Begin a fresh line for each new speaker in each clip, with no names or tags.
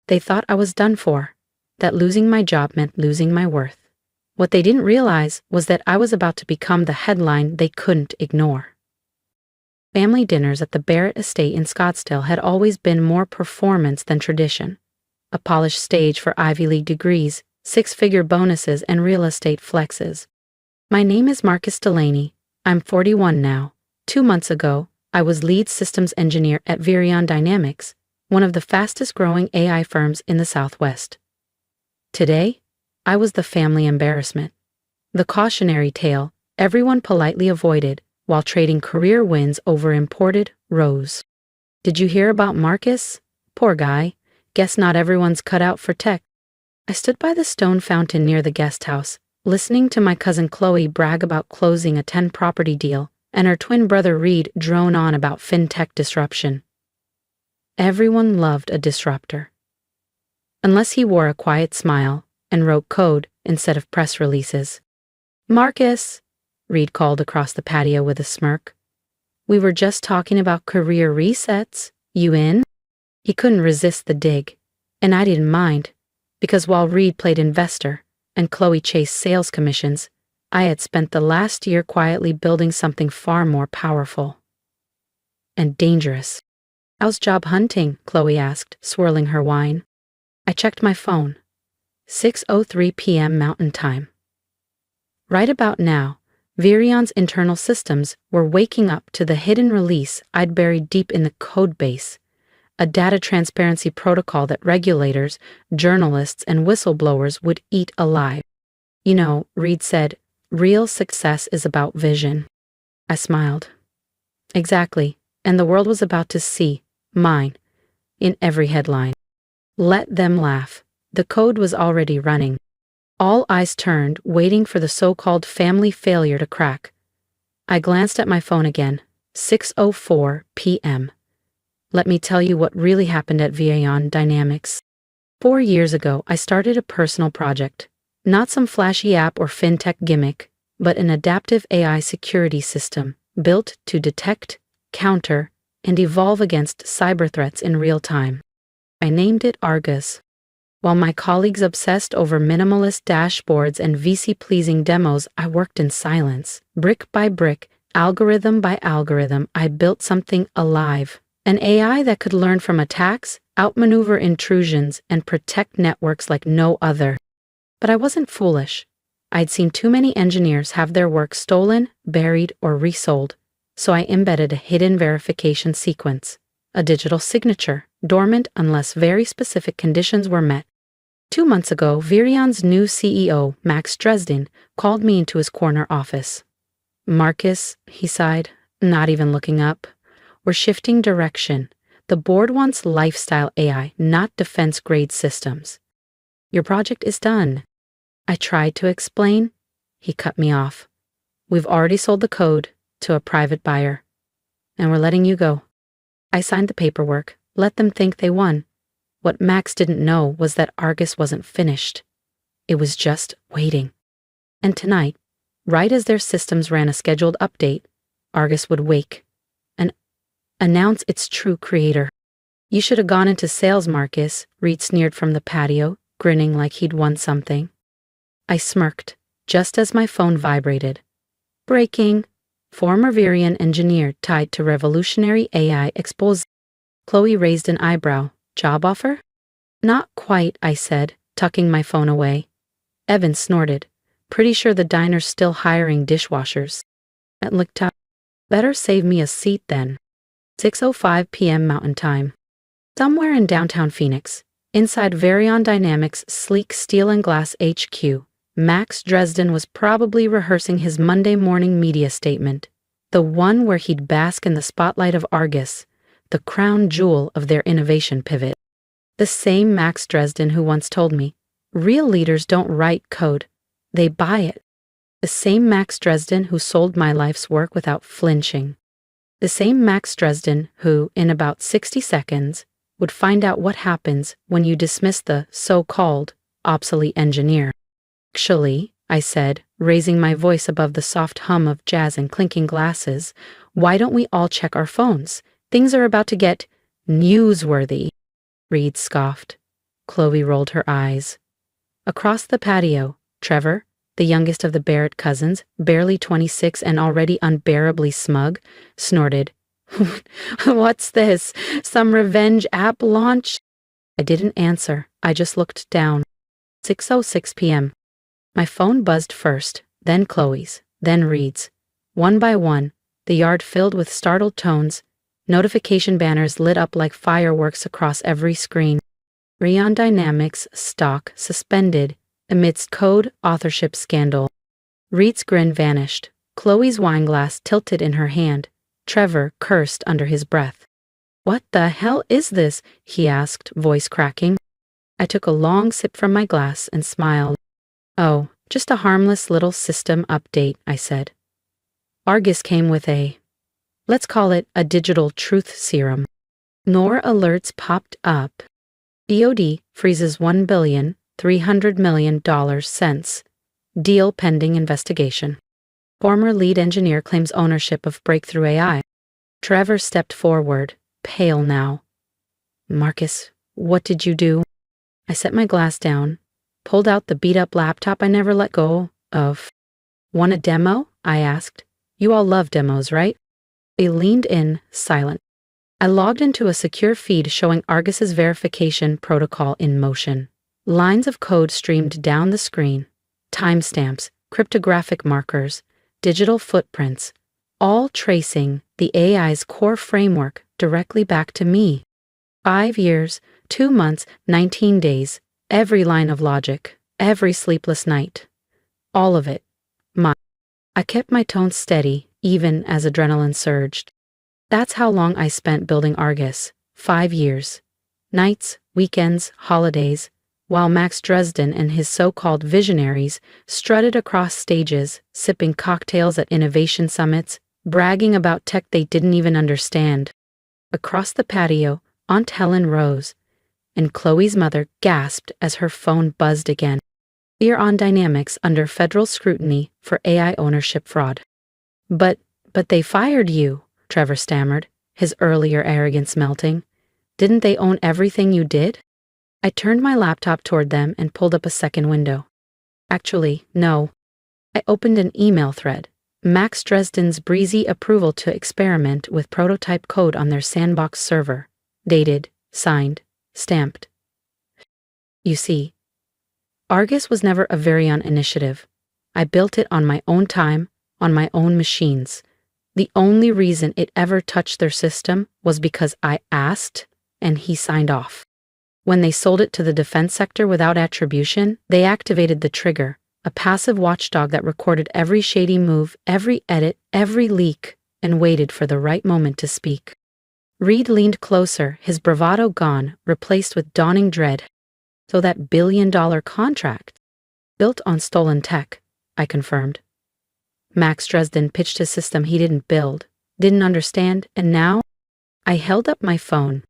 They thought I was done for, that losing my job meant losing my worth. What they didn't realize was that I was about to become the headline they couldn't ignore. Family dinners at the Barrett estate in Scottsdale had always been more performance than tradition. A polished stage for Ivy League degrees, six-figure bonuses, and real estate flexes. My name is Marcus Delaney. I'm 41 now. 2 months ago, I was lead systems engineer at Vireon Dynamics, one of the fastest-growing AI firms in the Southwest. Today, I was the family embarrassment. The cautionary tale everyone politely avoided while trading career wins over imported rosé. Did you hear about Marcus? Poor guy. Guess not everyone's cut out for tech. I stood by the stone fountain near the guest house, listening to my cousin Chloe brag about closing a 10-property deal and her twin brother Reed drone on about fintech disruption. Everyone loved a disruptor. Unless he wore a quiet smile and wrote code instead of press releases. Marcus, Reed called across the patio with a smirk. We were just talking about career resets. You in? He couldn't resist the dig, and I didn't mind, because while Reed played investor and Chloe chased sales commissions, I had spent the last year quietly building something far more powerful and dangerous. How's job hunting? Chloe asked, swirling her wine. I checked my phone. 6:03 p.m. Mountain Time. Right about now, Vireon's internal systems were waking up to the hidden release I'd buried deep in the code base, a data transparency protocol that regulators, journalists, and whistleblowers would eat alive. You know, Reed said, real success is about vision. I smiled. Exactly, and the world was about to see mine in every headline. Let them laugh. The code was already running. All eyes turned, waiting for the so-called family failure to crack. I glanced at my phone again. 6:04 p.m. Let me tell you what really happened at Vireon Dynamics. 4 years ago, I started a personal project. Not some flashy app or fintech gimmick, but an adaptive AI security system built to detect, counter, and evolve against cyber threats in real time. I named it Argus. While my colleagues obsessed over minimalist dashboards and VC-pleasing demos, I worked in silence. Brick by brick, algorithm by algorithm, I built something alive. An AI that could learn from attacks, outmaneuver intrusions, and protect networks like no other. But I wasn't foolish. I'd seen too many engineers have their work stolen, buried, or resold, so I embedded a hidden verification sequence. A digital signature, dormant unless very specific conditions were met. 2 months ago, Vireon's new CEO, Max Dresden, called me into his corner office. Marcus, he sighed, not even looking up. We're shifting direction. The board wants lifestyle AI, not defense-grade systems. Your project is done. I tried to explain. He cut me off. We've already sold the code to a private buyer, and we're letting you go. I signed the paperwork, let them think they won. What Max didn't know was that Argus wasn't finished. It was just waiting. And tonight, right as their systems ran a scheduled update, Argus would wake and announce its true creator. You should have gone into sales, Marcus, Reed sneered from the patio, grinning like he'd won something. I smirked, just as my phone vibrated. Breaking. Former Vireon engineer tied to revolutionary AI exposed. Chloe raised an eyebrow. Job offer? Not quite, I said, tucking my phone away. Evan snorted. Pretty sure the diner's still hiring dishwashers. I looked up. Better save me a seat then. 6:05 p.m. Mountain Time. Somewhere in downtown Phoenix, inside Vireon Dynamics' sleek steel and glass HQ, Max Dresden was probably rehearsing his Monday morning media statement, the one where he'd bask in the spotlight of Argus, the crown jewel of their innovation pivot. The same Max Dresden who once told me, real leaders don't write code, they buy it. The same Max Dresden who sold my life's work without flinching. The same Max Dresden who, in about 60 seconds, would find out what happens when you dismiss the so-called obsolete engineer. Actually, I said, raising my voice above the soft hum of jazz and clinking glasses, why don't we all check our phones? Things are about to get newsworthy. Reed scoffed. Chloe rolled her eyes. Across the patio, Trevor, the youngest of the Barrett cousins, barely 26 and already unbearably smug, snorted. What's this? Some revenge app launch? I didn't answer. I just looked down. 6:06 p.m. My phone buzzed first, then Chloe's, then Reed's. One by one, the yard filled with startled tones. Notification banners lit up like fireworks across every screen. Vireon Dynamics stock suspended amidst code authorship scandal. Reed's grin vanished. Chloe's wineglass tilted in her hand. Trevor cursed under his breath. What the hell is this? He asked, voice cracking. I took a long sip from my glass and smiled. Oh, just a harmless little system update, I said. Argus came with let's call it a digital truth serum. Nor alerts popped up. DoD freezes $1.3 billion cents. Deal pending investigation. Former lead engineer claims ownership of breakthrough AI. Trevor stepped forward, pale now. Marcus, what did you do? I set my glass down, pulled out the beat-up laptop I never let go of. Want a demo? I asked. You all love demos, right? They leaned in, silent. I logged into a secure feed showing Argus's verification protocol in motion. Lines of code streamed down the screen. Timestamps, cryptographic markers, digital footprints, all tracing the AI's core framework directly back to me. 5 years, 2 months, 19 days, every line of logic, every sleepless night. All of it. Mine. I kept my tone steady, even as adrenaline surged. That's how long I spent building Argus. 5 years. Nights, weekends, holidays, while Max Dresden and his so-called visionaries strutted across stages, sipping cocktails at innovation summits, bragging about tech they didn't even understand. Across the patio, Aunt Helen rose, and Chloe's mother gasped as her phone buzzed again. Vireon Dynamics under federal scrutiny for AI ownership fraud. But they fired you, Trevor stammered, his earlier arrogance melting. Didn't they own everything you did? I turned my laptop toward them and pulled up a second window. Actually, no. I opened an email thread. Max Dresden's breezy approval to experiment with prototype code on their sandbox server. Dated, signed, stamped. You see, Argus was never a Vireon initiative. I built it on my own time, on my own machines. The only reason it ever touched their system was because I asked, and he signed off. When they sold it to the defense sector without attribution, they activated the trigger, a passive watchdog that recorded every shady move, every edit, every leak, and waited for the right moment to speak. Reed leaned closer, his bravado gone, replaced with dawning dread. So that billion-dollar contract? Built on stolen tech, I confirmed. Max Dresden pitched a system he didn't build, didn't understand, and now? I held up my phone.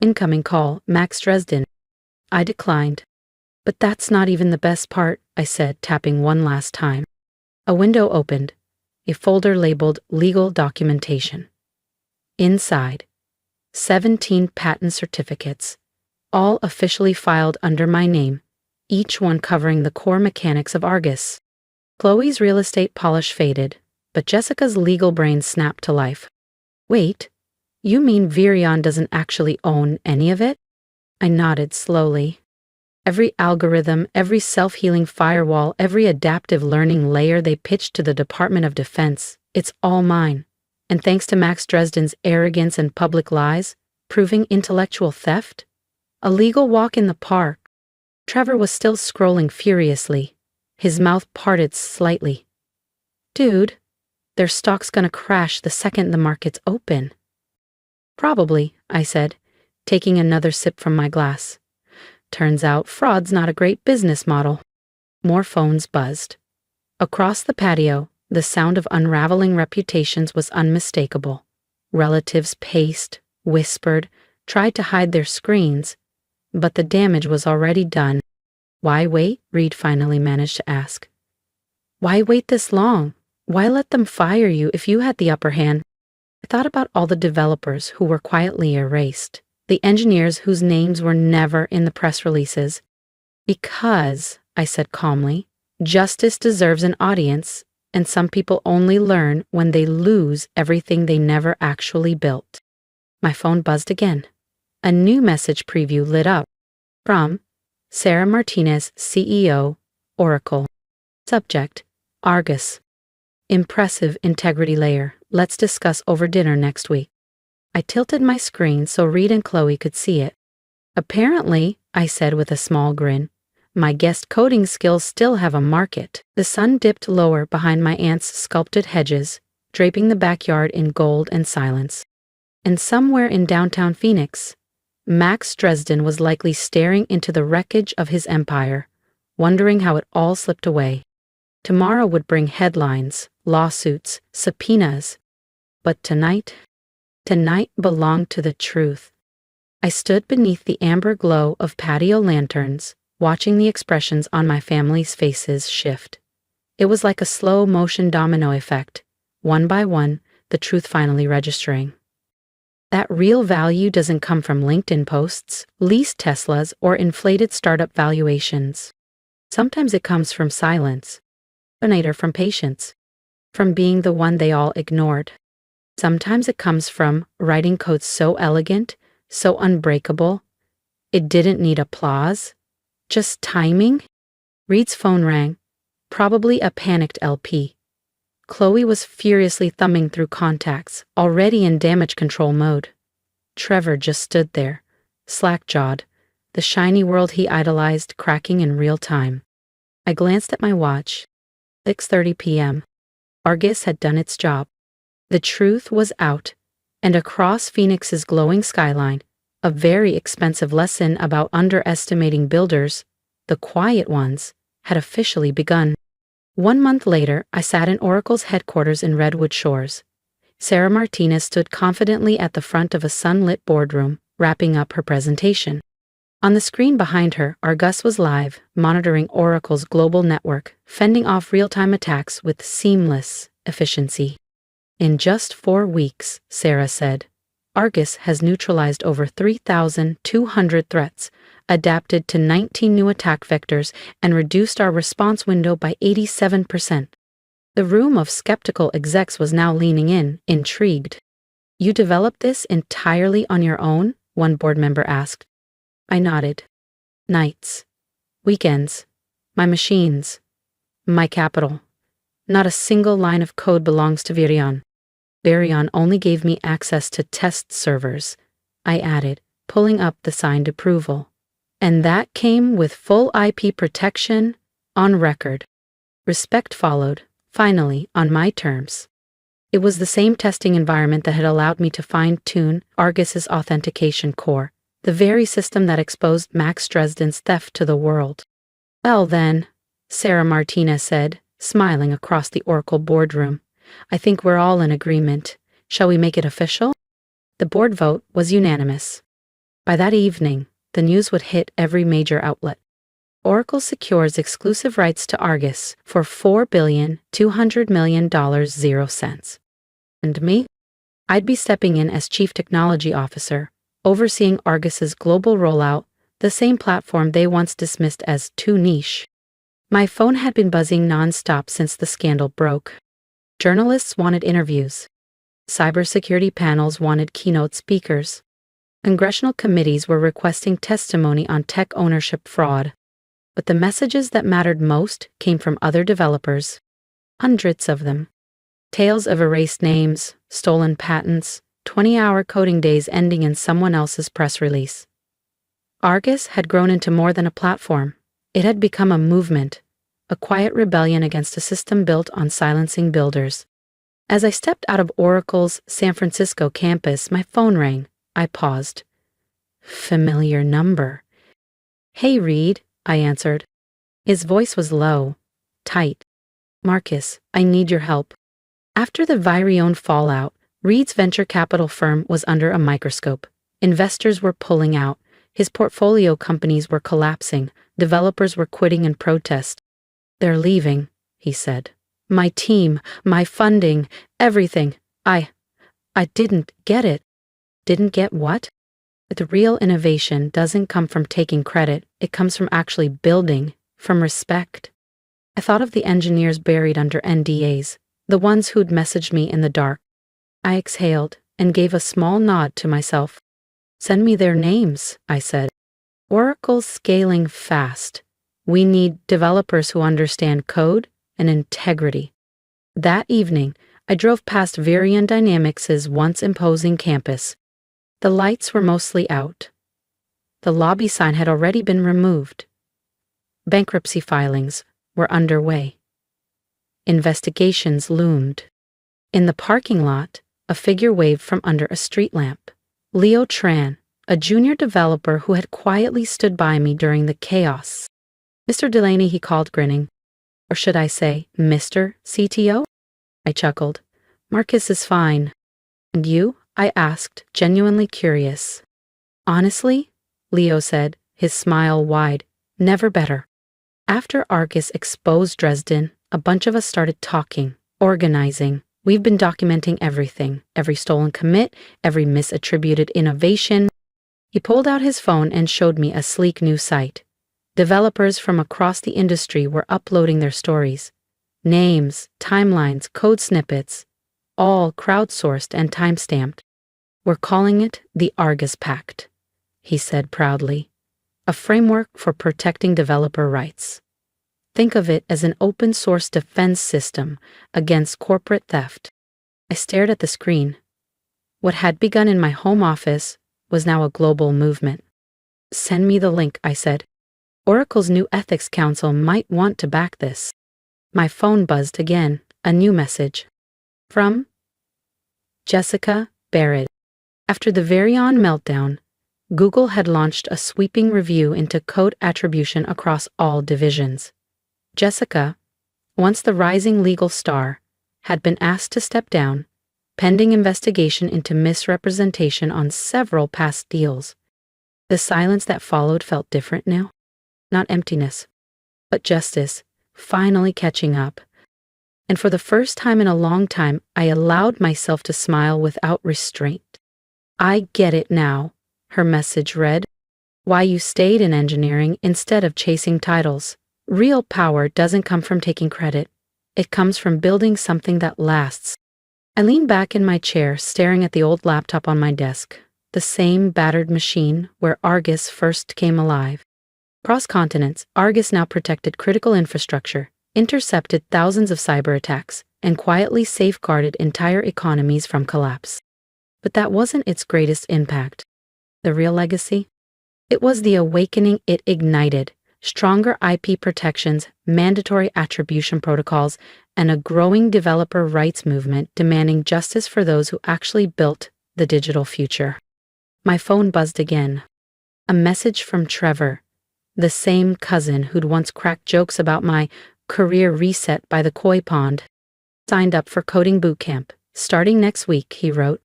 Incoming call, Max Dresden. I declined. But that's not even the best part, I said, tapping one last time. A window opened, a folder labeled Legal Documentation. Inside, 17 patent certificates, all officially filed under my name, each one covering the core mechanics of Argus. Chloe's real estate polish faded, but Jessica's legal brain snapped to life. Wait, you mean Vireon doesn't actually own any of it? I nodded slowly. Every algorithm, every self-healing firewall, every adaptive learning layer they pitched to the Department of Defense, it's all mine. And thanks to Max Dresden's arrogance and public lies, proving intellectual theft? A legal walk in the park. Trevor was still scrolling furiously, his mouth parted slightly. Dude, their stock's gonna crash the second the markets open. Probably, I said, taking another sip from my glass. Turns out fraud's not a great business model. More phones buzzed. Across the patio, the sound of unraveling reputations was unmistakable. Relatives paced, whispered, tried to hide their screens, but the damage was already done. Why wait? Reed finally managed to ask. Why wait this long? Why let them fire you if you had the upper hand? I thought about all the developers who were quietly erased, the engineers whose names were never in the press releases. Because, I said calmly, justice deserves an audience, and some people only learn when they lose everything they never actually built. My phone buzzed again. A new message preview lit up. From Sarah Martinez, CEO, Oracle. Subject, Argus. Impressive integrity layer. Let's discuss over dinner next week. I tilted my screen so Reed and Chloe could see it. Apparently, I said with a small grin, my guest coding skills still have a market. The sun dipped lower behind my aunt's sculpted hedges, draping the backyard in gold and silence. And somewhere in downtown Phoenix, Max Dresden was likely staring into the wreckage of his empire, wondering how it all slipped away. Tomorrow would bring headlines, lawsuits, subpoenas. But tonight belonged to the truth. I stood beneath the amber glow of patio lanterns, watching the expressions on my family's faces shift. It was like a slow-motion domino effect, one by one, the truth finally registering. That real value doesn't come from LinkedIn posts, leased Teslas, or inflated startup valuations. Sometimes it comes from silence, from patience, from being the one they all ignored. Sometimes it comes from writing code so elegant, so unbreakable, it didn't need applause, just timing. Reed's phone rang, probably a panicked LP. Chloe was furiously thumbing through contacts, already in damage control mode. Trevor just stood there, slack-jawed, the shiny world he idolized cracking in real time. I glanced at my watch. 6:30 p.m. Argus had done its job. The truth was out, and across Phoenix's glowing skyline, a very expensive lesson about underestimating builders, the quiet ones, had officially begun. 1 month later, I sat in Oracle's headquarters in Redwood Shores. Sarah Martinez stood confidently at the front of a sunlit boardroom, wrapping up her presentation. On the screen behind her, Argus was live, monitoring Oracle's global network, fending off real-time attacks with seamless efficiency. In just 4 weeks, Sarah said, Argus has neutralized over 3,200 threats, adapted to 19 new attack vectors, and reduced our response window by 87%. The room of skeptical execs was now leaning in, intrigued. You developed this entirely on your own? One board member asked. I nodded. Nights. Weekends. My machines. My capital. Not a single line of code belongs to Vireon. Vireon only gave me access to test servers, I added, pulling up the signed approval. And that came with full IP protection, on record. Respect followed, finally, on my terms. It was the same testing environment that had allowed me to fine-tune Argus's authentication core, the very system that exposed Max Dresden's theft to the world. Well then, Sarah Martinez said, smiling across the Oracle boardroom, I think we're all in agreement. Shall we make it official? The board vote was unanimous. By that evening, the news would hit every major outlet. Oracle secures exclusive rights to Argus for $4,200,000,000. And me? I'd be stepping in as Chief Technology Officer, overseeing Argus's global rollout, the same platform they once dismissed as too niche. My phone had been buzzing non-stop since the scandal broke. Journalists wanted interviews. Cybersecurity panels wanted keynote speakers. Congressional committees were requesting testimony on tech ownership fraud. But the messages that mattered most came from other developers. Hundreds of them. Tales of erased names, stolen patents, 20-hour coding days ending in someone else's press release. Argus had grown into more than a platform. It had become a movement, a quiet rebellion against a system built on silencing builders. As I stepped out of Oracle's San Francisco campus, my phone rang. I paused. Familiar number. Hey, Reed, I answered. His voice was low, tight. Marcus, I need your help. After the Vireon fallout, Reed's venture capital firm was under a microscope. Investors were pulling out. His portfolio companies were collapsing. Developers were quitting in protest. They're leaving, he said. My team, my funding, everything. I didn't get it. Didn't get what? The real innovation doesn't come from taking credit, it comes from actually building, from respect. I thought of the engineers buried under NDAs, the ones who'd messaged me in the dark. I exhaled and gave a small nod to myself. Send me their names, I said. Oracle's scaling fast. We need developers who understand code and integrity. That evening, I drove past Vireon Dynamics' once imposing campus. The lights were mostly out. The lobby sign had already been removed. Bankruptcy filings were underway. Investigations loomed. In the parking lot, a figure waved from under a street lamp. Leo Tran, a junior developer who had quietly stood by me during the chaos. Mr. Delaney, he called, grinning. Or should I say, Mr. CTO? I chuckled. Marcus is fine. And you? I asked, genuinely curious. Honestly, Leo said, his smile wide, never better. After Argus exposed Dresden, a bunch of us started talking, organizing. We've been documenting everything, every stolen commit, every misattributed innovation. He pulled out his phone and showed me a sleek new site. Developers from across the industry were uploading their stories. Names, timelines, code snippets, all crowdsourced and timestamped. We're calling it the Argus Pact, he said proudly. A framework for protecting developer rights. Think of it as an open-source defense system against corporate theft. I stared at the screen. What had begun in my home office was now a global movement. Send me the link, I said. Oracle's new ethics council might want to back this. My phone buzzed again, a new message. From Jessica Barrett. After the Vireon meltdown, Google had launched a sweeping review into code attribution across all divisions. Jessica, once the rising legal star, had been asked to step down, pending investigation into misrepresentation on several past deals. The silence that followed felt different now. Not emptiness, but justice, finally catching up. And for the first time in a long time, I allowed myself to smile without restraint. I get it now, her message read. Why you stayed in engineering instead of chasing titles. Real power doesn't come from taking credit. It comes from building something that lasts. I leaned back in my chair, staring at the old laptop on my desk, the same battered machine where Argus first came alive. Across continents, Argus now protected critical infrastructure, intercepted thousands of cyber attacks, and quietly safeguarded entire economies from collapse. But that wasn't its greatest impact. The real legacy? It was the awakening it ignited. Stronger IP protections, mandatory attribution protocols, and a growing developer rights movement demanding justice for those who actually built the digital future. My phone buzzed again. A message from Trevor, the same cousin who'd once cracked jokes about my career reset by the koi pond. Signed up for coding bootcamp. Starting next week, he wrote.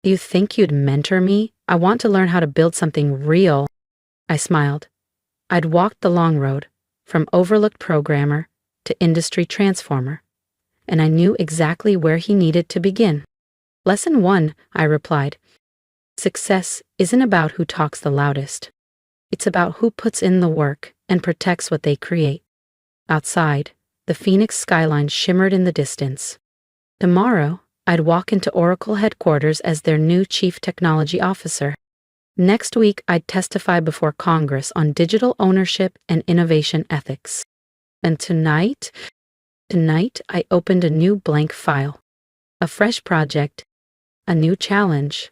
Do you think you'd mentor me? I want to learn how to build something real. I smiled. I'd walked the long road, from overlooked programmer to industry transformer, and I knew exactly where he needed to begin. Lesson 1, I replied. Success isn't about who talks the loudest. It's about who puts in the work and protects what they create. Outside, the Phoenix skyline shimmered in the distance. Tomorrow, I'd walk into Oracle headquarters as their new chief technology officer. Next week, I'd testify before Congress on digital ownership and innovation ethics. And tonight, I opened a new blank file. A fresh project, a new challenge.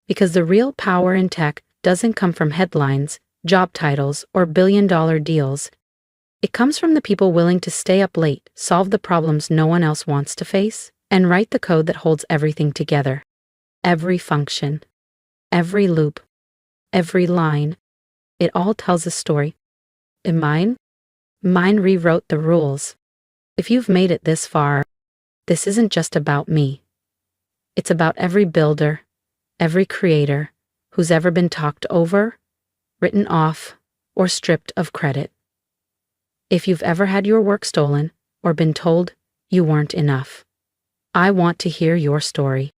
Because the real power in tech doesn't come from headlines, job titles, or billion-dollar deals. It comes from the people willing to stay up late, solve the problems no one else wants to face, and write the code that holds everything together. Every function, every loop, every line, it all tells a story. And mine rewrote the rules. If you've made it this far, this isn't just about me. It's about every builder, every creator who's ever been talked over, written off, or stripped of credit. If you've ever had your work stolen or been told you weren't enough, I want to hear your story.